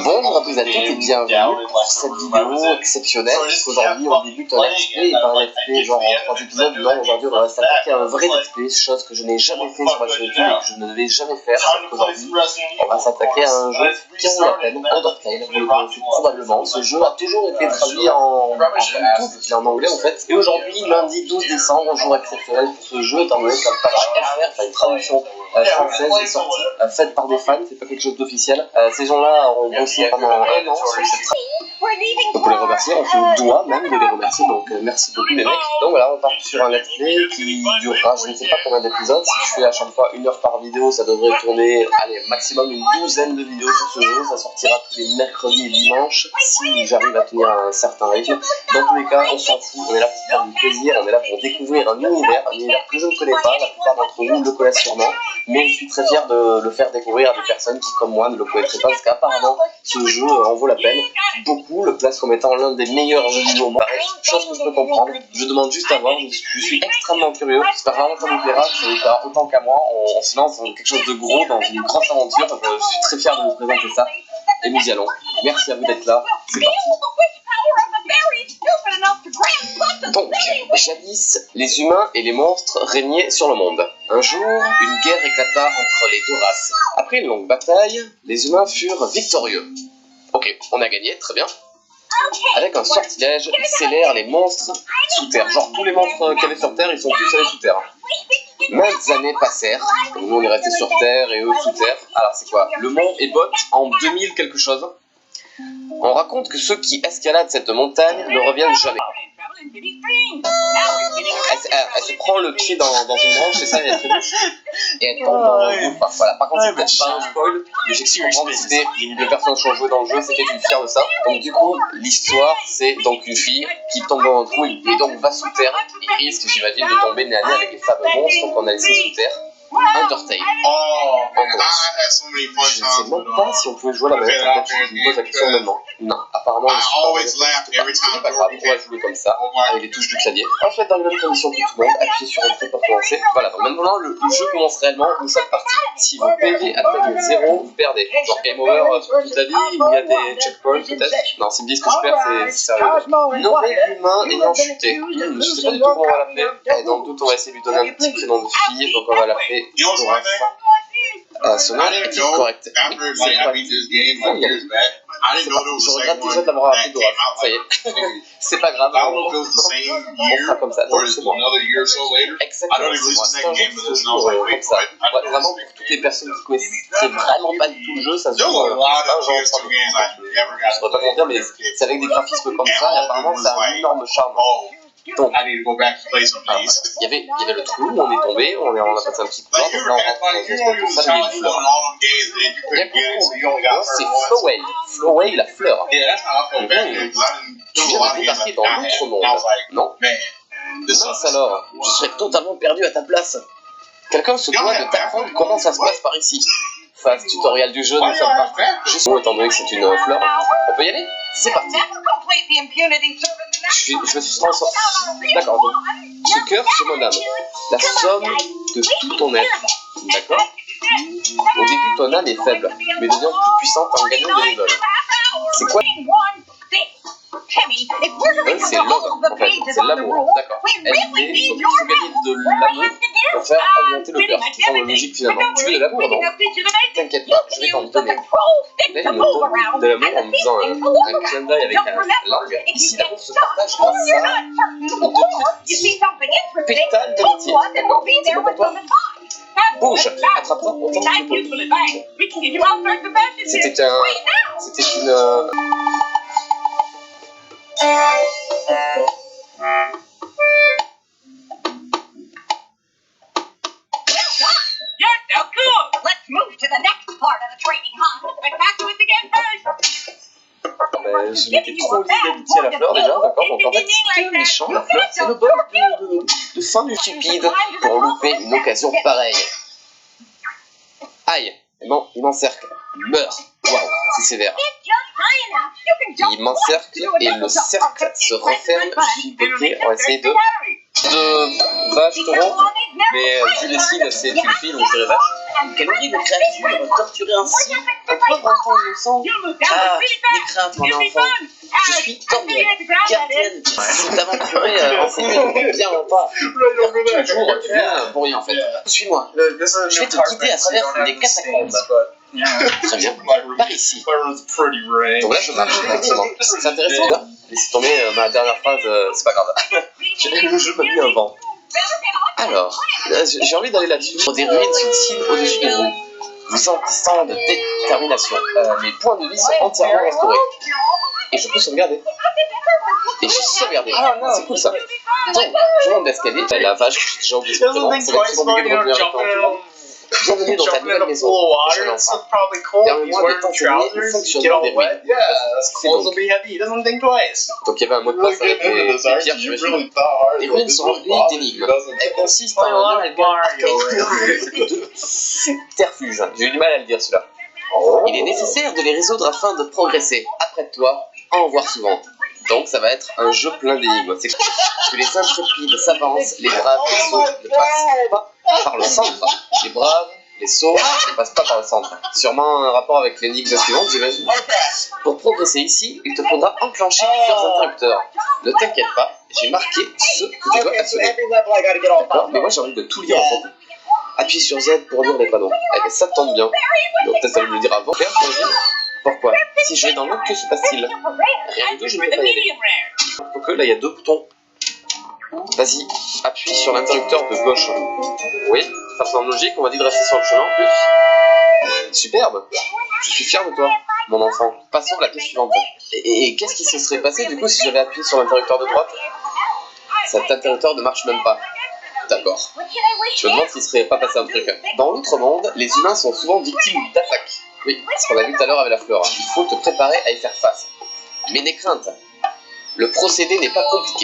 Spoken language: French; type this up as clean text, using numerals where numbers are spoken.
Bonjour à tous et à toutes et bienvenue pour cette vidéo exceptionnelle. Aujourd'hui on débute un let's play et pas un let's play genre en 3 épisodes. Non, aujourd'hui on va s'attaquer à un vrai let's play, chose que je n'ai jamais fait sur ma chaîne YouTube et que je ne devais jamais faire. Aujourd'hui on va s'attaquer à un jeu qui vaut la peine, Undertale. Vous le connaissez probablement. Ce jeu a toujours été traduit en tout, il est en anglais en fait. Et aujourd'hui, lundi 12 décembre, un jour exceptionnel pour ce jeu, étant donné qu'un patch FR, enfin une traduction française est sortie, faite par des fans, c'est pas quelque chose d'officiel. Ces gens-là ont bossé pendant un an sur cette traduction. Donc on les remercie, on se doit même de les remercier, donc merci beaucoup les mecs. Donc voilà, on part sur un let's play qui durera je ne sais pas combien d'épisodes. Si je fais à chaque fois 1 heure par vidéo, ça devrait tourner, allez, maximum une douzaine de vidéos sur ce jeu. Ça sortira tous les mercredis et dimanches, si j'arrive à tenir un certain rythme. Dans tous les cas, on s'en fout, on est là pour faire du plaisir, on est là pour découvrir un univers que je ne connais pas, la plupart d'entre vous le connaissent sûrement, mais je suis très fier de le faire découvrir à des personnes qui, comme moi, ne le connaîtraient pas, parce qu'apparemment, ce jeu en vaut la peine. Beaucoup le place comme étant l'un des meilleurs jeux vidéo au monde, chose que je peux comprendre. Je demande juste à voir, je suis extrêmement curieux, j'espère vraiment que ça vous plaira, que ça vous plaira autant qu'à moi. On se lance dans quelque chose de gros, dans une grosse aventure, je suis très fier de vous présenter ça, et nous y allons. Merci à vous d'être là, c'est parti. Donc, jadis, les humains et les monstres régnaient sur le monde. Un jour, une guerre éclata entre les deux races. Après une longue bataille, les humains furent victorieux. Ok, on a gagné, très bien. Avec un sortilège, ils scellèrent les monstres sous terre. Genre, tous les monstres qu'il y avait sur terre, ils sont tous allés sous terre. Maintes années passèrent, nous on est restés sur terre et eux sous terre. Alors c'est quoi? Le mont Ebott en 2000 quelque chose. On raconte que ceux qui escaladent cette montagne ne reviennent jamais. Elle se prend le pied dans une branche, c'est ça, elle trébuche. Et elle tombe dans un gouffre. Voilà. Par contre, c'est peut-être pas un spoil, mais j'ai cru comprendre que c'était les personnes qui ont joué dans le jeu, c'était une fière de ça. Donc du coup, l'histoire, c'est donc une fille qui tombe dans un trou et donc va sous terre et risque, j'imagine, de tomber nez à nez avec les fameux monstres, donc on a laissé sous terre. Undertale. Je ne sais même pas si on pouvait jouer à la manette, en fait, je me pose la question maintenant. Non, apparemment, c'est pas grave, on va jouer comme ça, avec les touches du clavier. Ensuite, dans les mêmes conditions que tout le monde, appuyez sur Entrée pour commencer. Voilà, donc maintenant, le jeu commence réellement, nous sommes partis. Si vous PV atteignez 0, vous perdez. Genre game over toute la vie, il y a des checkpoints peut-être. Non, s'ils me disent que je perds, c'est sérieux. Nommé l'humain ayant chuté. Je sais pas du tout comment on va l'appeler. Et dans le doute, on va essayer de lui donner un petit prénom de fille, donc on va l'appeler Dora. Ce nom est correct. Oui, c'est correct. Je regrette déjà de l'avoir appelé Dora. Ça y est. C'est pas grave. On fera comme ça. Donc c'est bon. Exactement. C'est un jeu qui se joue comme ça. Vraiment, pour toutes les personnes qui connaissent vraiment pas du tout le jeu, ça se joue. C'est pas un genre de produit. Je saurais pas comment dire, mais c'est avec des graphismes comme ça. Et apparemment, ça a un énorme charme. Donc, il y avait le trou où on est tombé, on a passé un petit coup d'or, donc là on rentre dans une espèce de sablier de fleurs. C'est Flowey. Flowey, la fleur. Tu viens de débarquer dans l'autre monde, non? Mince alors, je serais totalement perdu à ta place. Quelqu'un se doit de t'apprendre comment ça se passe par ici. Phase tutoriel du jeu, nous sommes partis. Juste étant donné que c'est une fleur, on peut y aller? C'est parti. Je me suis transformé. D'accord, donc ce cœur, c'est mon âme. La somme de tout ton être. D'accord? Au début, ton âme est faible, mais devient plus puissante en gagnant des levels. C'est quoi? C'est love, en fait, c'est l'amour, d'accord. LV, donc il faut gagner de l'amour pour faire augmenter le cœur, qui semble logique finalement. Tu veux de l'amour, non? T'inquiète pas, je vais t'en donner. Là, il me donne de l'amour en me faisant un clin d'œil avec un langue. Ici, l'amour se partage grâce à une petite pétale d'amitié. D'accord? C'est bon pour toi? Bouge, attrape-toi autant que tu peux. C'était une... Je m'étais trop lié d'amitié à la fleur déjà, d'accord? Donc en fait, c'est méchant, la fleur, c'est le bol de fin du stupide pour louper une occasion pareille. Aïe, non, il m'encercle, il meurt, waouh, c'est sévère. Il m'encercle et le cercle se referme, je suis bloqué, on va essayer de vache taureau, mais vu les signes c'est une fille donc je dirais vache. Quelle horrible créature torturer ainsi un pauvre enfant innocent. Ah, les craintes, mon enfant. Je suis Thornhild, gardienne qui s'est aventurée en ces lieux depuis bien longtemps. Un jour, tu viens pour rien en fait. Suis-moi. Je vais te guider à travers les catacombes. Très bien. Par ici. Donc là, je marche, effectivement. C'est intéressant. Laissez tomber ma dernière phrase, c'est pas grave. Le jeu m'a mis un vent. Alors, j'ai envie d'aller là-dessus. Des ruines sulcides au-dessus de vous. Vous sentez de détermination. Mes points de vie sont entièrement restaurés. Et je peux sauvegarder. Et j'ai sauvegardé. C'est cool ça. Donc, je monte l'escalier. La vache, j'ai déjà oublié son prénom. C'est là qu'ils sont obligés de revenir avec moi. Bienvenue dans ta nouvelle maison, jeune enfant. Permets-moi de t'enseigner le fonctionnement des ruines. Donc, il y avait un mot de passe avec des pierres, j'imagine. Les ruines sont remplies d'énigmes. Elles consistent en un amalgame archaïque de subterfuges. J'ai eu du mal à le dire celui-là. Il est nécessaire de les résoudre afin de progresser. Apprête-toi à en voir souvent. Donc ça va être un jeu plein d'énigmes. C'est que les intrépides s'avancent, les braves, les sots ne passent pas par le centre. Les braves, les sots ne passent pas par le centre. Sûrement un rapport avec l'énigme suivante, j'imagine. Pour progresser ici, il te faudra enclencher plusieurs interrupteurs. Ne t'inquiète pas, j'ai marqué ceux que tu dois actionner. D'accord, mais moi j'ai envie de tout lire en fait. Appuie sur Z pour lire les panneaux. Eh bien, ça tombe bien. Donc peut-être ça veut me le dire avant. Claire, j'imagine. Pourquoi? Si je vais dans l'autre, que se passe-t-il? Rien du tout, je ne peux pas y aller. Donc là, il y a deux boutons. Vas-y, appuie sur l'interrupteur de gauche. Oui, ça semble logique, on m'a dit de rester sur le chemin en plus. Superbe. Je suis fier de toi, mon enfant. Passons à la pièce suivante. Et qu'est-ce qui se serait passé du coup si j'avais appuyé sur l'interrupteur de droite? Cet interrupteur ne marche même pas. D'accord. Je me demande s'il ne serait pas passé un truc. Dans l'autre monde, les humains sont souvent victimes d'attaques. Oui, ce qu'on a vu tout à l'heure avec la fleur. Il faut te préparer à y faire face. Mais n'aie crainte. Le procédé n'est pas compliqué.